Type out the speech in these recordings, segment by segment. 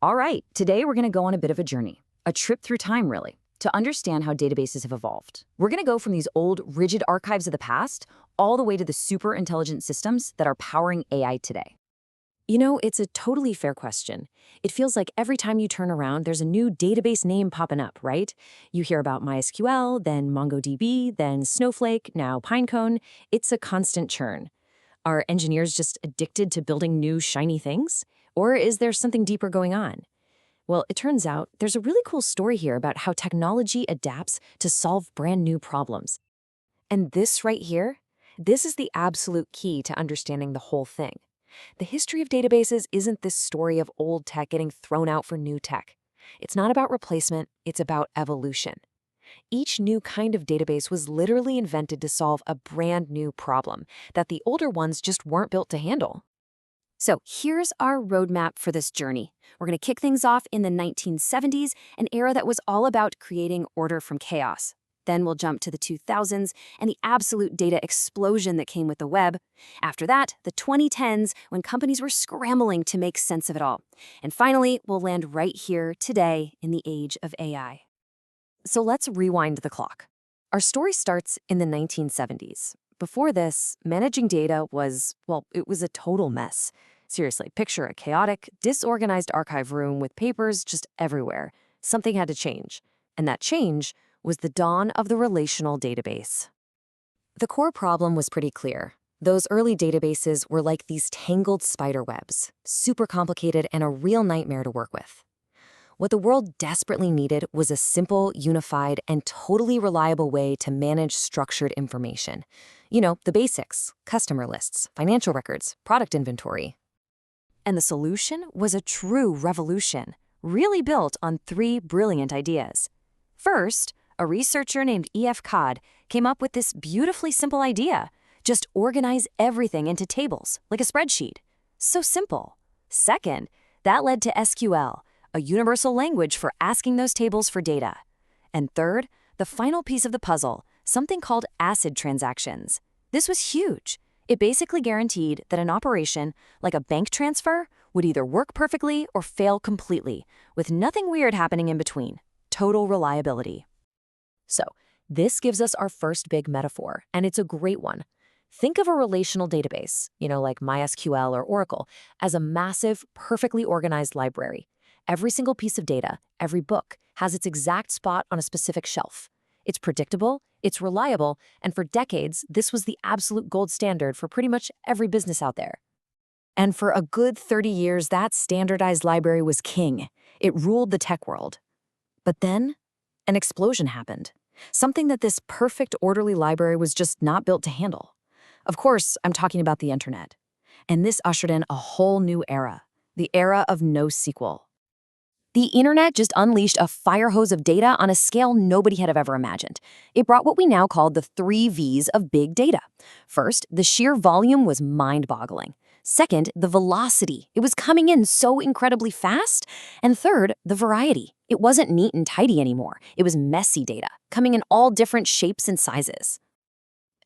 All right, today we're going to go on a bit of a journey, a trip through time, really, to understand how databases have evolved. We're going to go from these old, rigid archives of the past all the way to the super intelligent systems that are powering AI today. It's a totally fair question. It feels like every time you turn around, there's a new database name popping up, right? You hear about MySQL, then MongoDB, then Snowflake, now Pinecone. It's a constant churn. Are engineers just addicted to building new, shiny things? Or is there something deeper going on? Well, it turns out there's a really cool story here about how technology adapts to solve brand new problems. And this right here, this is the absolute key to understanding the whole thing. The history of databases isn't this story of old tech getting thrown out for new tech. It's not about replacement, it's about evolution. Each new kind of database was literally invented to solve a brand new problem that the older ones just weren't built to handle. So here's our roadmap for this journey. We're going to kick things off in the 1970s, an era that was all about creating order from chaos. Then we'll jump to the 2000s and the absolute data explosion that came with the web. After that, the 2010s, when companies were scrambling to make sense of it all. And finally, we'll land right here today in the age of AI. So let's rewind the clock. Our story starts in the 1970s. Before this, managing data was, well, it was a total mess. Seriously, picture a chaotic, disorganized archive room with papers just everywhere. Something had to change. And that change was the dawn of the relational database. The core problem was pretty clear. Those early databases were like these tangled spider webs, super complicated and a real nightmare to work with. What the world desperately needed was a simple, unified, and totally reliable way to manage structured information. You know, the basics: customer lists, financial records, product inventory. And the solution was a true revolution, really built on three brilliant ideas. First, a researcher named E.F. Codd came up with this beautifully simple idea: just organize everything into tables, like a spreadsheet. So simple. Second, that led to SQL, a universal language for asking those tables for data. And third, the final piece of the puzzle, something called ACID transactions. This was huge. It basically guaranteed that an operation, like a bank transfer, would either work perfectly or fail completely, with nothing weird happening in between. Total reliability. So, this gives us our first big metaphor, and it's a great one. Think of a relational database, like MySQL or Oracle, as a massive, perfectly organized library. Every single piece of data, every book, has its exact spot on a specific shelf. It's predictable, it's reliable, and for decades, this was the absolute gold standard for pretty much every business out there. And for a good 30 years, that standardized library was king. It ruled the tech world. But then, an explosion happened. Something that this perfect, orderly library was just not built to handle. Of course, I'm talking about the internet. And this ushered in a whole new era, the era of NoSQL. The internet just unleashed a fire hose of data on a scale nobody had ever imagined. It brought what we now call the 3 V's of big data. First, the sheer volume was mind-boggling. Second, the velocity. It was coming in so incredibly fast. And third, the variety. It wasn't neat and tidy anymore. It was messy data, coming in all different shapes and sizes.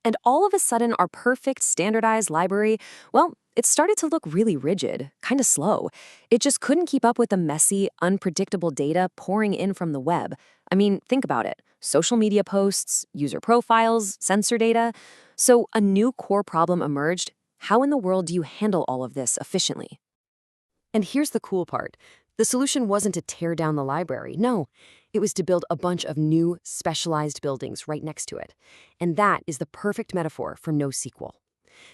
And all of a sudden, our perfect standardized library, well, it started to look really rigid, kind of slow. It just couldn't keep up with the messy, unpredictable data pouring in from the web. I mean, think about it. Social media posts, user profiles, sensor data. So a new core problem emerged. How in the world do you handle all of this efficiently? And here's the cool part. The solution wasn't to tear down the library. No, it was to build a bunch of new, specialized buildings right next to it. And that is the perfect metaphor for NoSQL.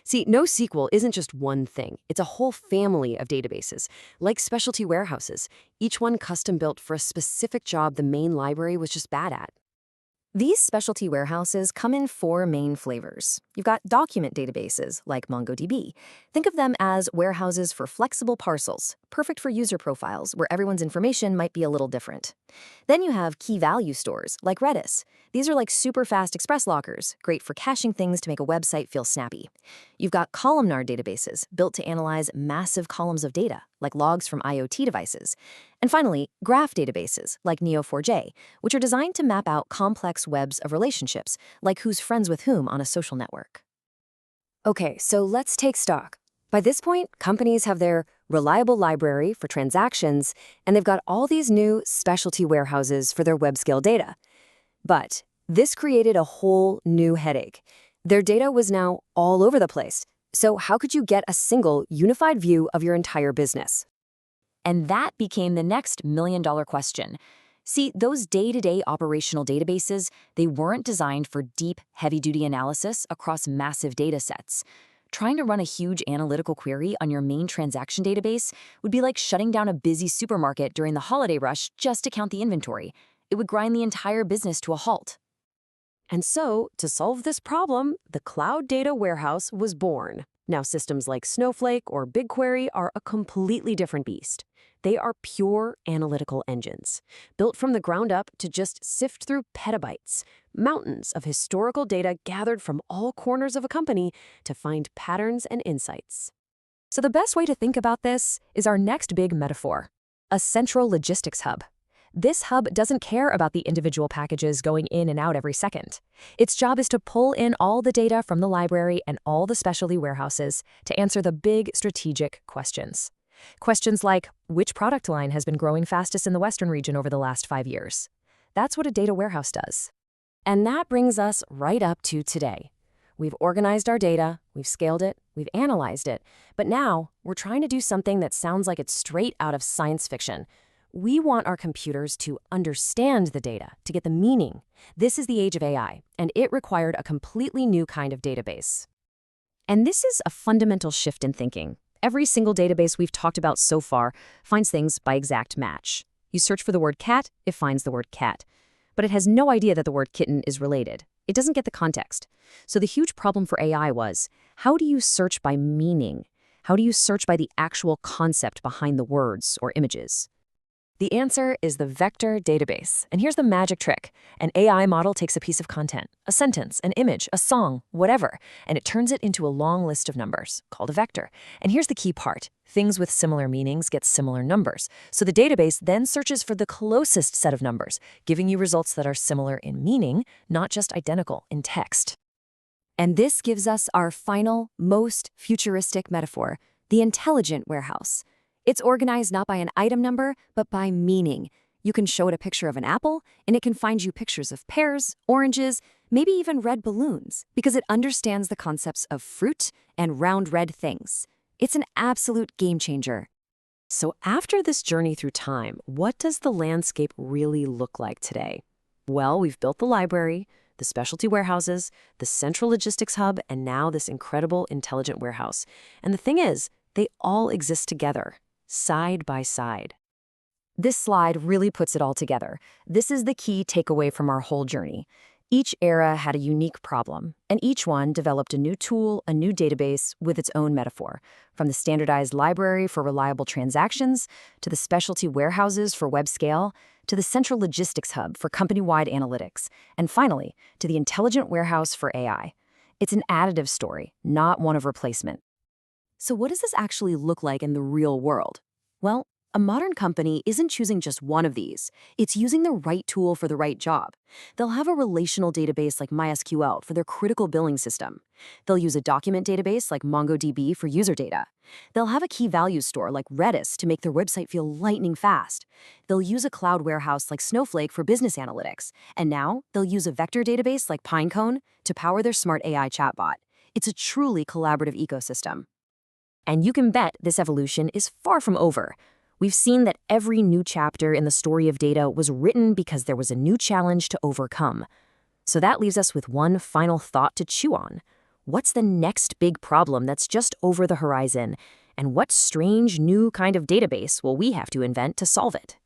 See, NoSQL isn't just one thing. It's a whole family of databases, like specialty warehouses, each one custom-built for a specific job the main library was just bad at. These specialty warehouses come in 4 main flavors. You've got document databases, like MongoDB. Think of them as warehouses for flexible parcels, perfect for user profiles where everyone's information might be a little different. Then you have key-value stores, like Redis. These are like super-fast express lockers, great for caching things to make a website feel snappy. You've got columnar databases, built to analyze massive columns of data, like logs from IoT devices. And finally, graph databases, like Neo4j, which are designed to map out complex webs of relationships, like who's friends with whom on a social network. Okay, so let's take stock. By this point, companies have their reliable library for transactions, and they've got all these new specialty warehouses for their web-scale data. But this created a whole new headache. Their data was now all over the place. So how could you get a single, unified view of your entire business? And that became the next million-dollar question. See, those day-to-day operational databases, they weren't designed for deep, heavy-duty analysis across massive data sets. Trying to run a huge analytical query on your main transaction database would be like shutting down a busy supermarket during the holiday rush just to count the inventory. It would grind the entire business to a halt. And so, to solve this problem, the Cloud Data Warehouse was born. Now, systems like Snowflake or BigQuery are a completely different beast. They are pure analytical engines, built from the ground up to just sift through petabytes, mountains of historical data gathered from all corners of a company to find patterns and insights. So the best way to think about this is our next big metaphor, a central logistics hub. This hub doesn't care about the individual packages going in and out every second. Its job is to pull in all the data from the library and all the specialty warehouses to answer the big strategic questions. Questions like, which product line has been growing fastest in the Western region over the last 5 years? That's what a data warehouse does. And that brings us right up to today. We've organized our data, we've scaled it, we've analyzed it, but now we're trying to do something that sounds like it's straight out of science fiction. We want our computers to understand the data, to get the meaning. This is the age of AI, and it required a completely new kind of database. And this is a fundamental shift in thinking. Every single database we've talked about so far finds things by exact match. You search for the word cat, it finds the word cat. But it has no idea that the word kitten is related. It doesn't get the context. So the huge problem for AI was, how do you search by meaning? How do you search by the actual concept behind the words or images? The answer is the vector database. And here's the magic trick. An AI model takes a piece of content, a sentence, an image, a song, whatever, and it turns it into a long list of numbers, called a vector. And here's the key part. Things with similar meanings get similar numbers. So the database then searches for the closest set of numbers, giving you results that are similar in meaning, not just identical in text. And this gives us our final, most futuristic metaphor, the intelligent warehouse. It's organized not by an item number, but by meaning. You can show it a picture of an apple, and it can find you pictures of pears, oranges, maybe even red balloons, because it understands the concepts of fruit and round red things. It's an absolute game changer. So after this journey through time, what does the landscape really look like today? Well, we've built the library, the specialty warehouses, the central logistics hub, and now this incredible intelligent warehouse. And the thing is, they all exist together, side by side. This slide really puts it all together. This is the key takeaway from our whole journey. Each era had a unique problem, and each one developed a new tool, a new database with its own metaphor, from the standardized library for reliable transactions, to the specialty warehouses for web scale, to the central logistics hub for company-wide analytics, and finally, to the intelligent warehouse for AI. It's an additive story, not one of replacement. So what does this actually look like in the real world? Well, a modern company isn't choosing just one of these. It's using the right tool for the right job. They'll have a relational database like MySQL for their critical billing system. They'll use a document database like MongoDB for user data. They'll have a key value store like Redis to make their website feel lightning fast. They'll use a cloud warehouse like Snowflake for business analytics. And now, they'll use a vector database like Pinecone to power their smart AI chatbot. It's a truly collaborative ecosystem. And you can bet this evolution is far from over. We've seen that every new chapter in the story of data was written because there was a new challenge to overcome. So that leaves us with one final thought to chew on. What's the next big problem that's just over the horizon? And what strange new kind of database will we have to invent to solve it?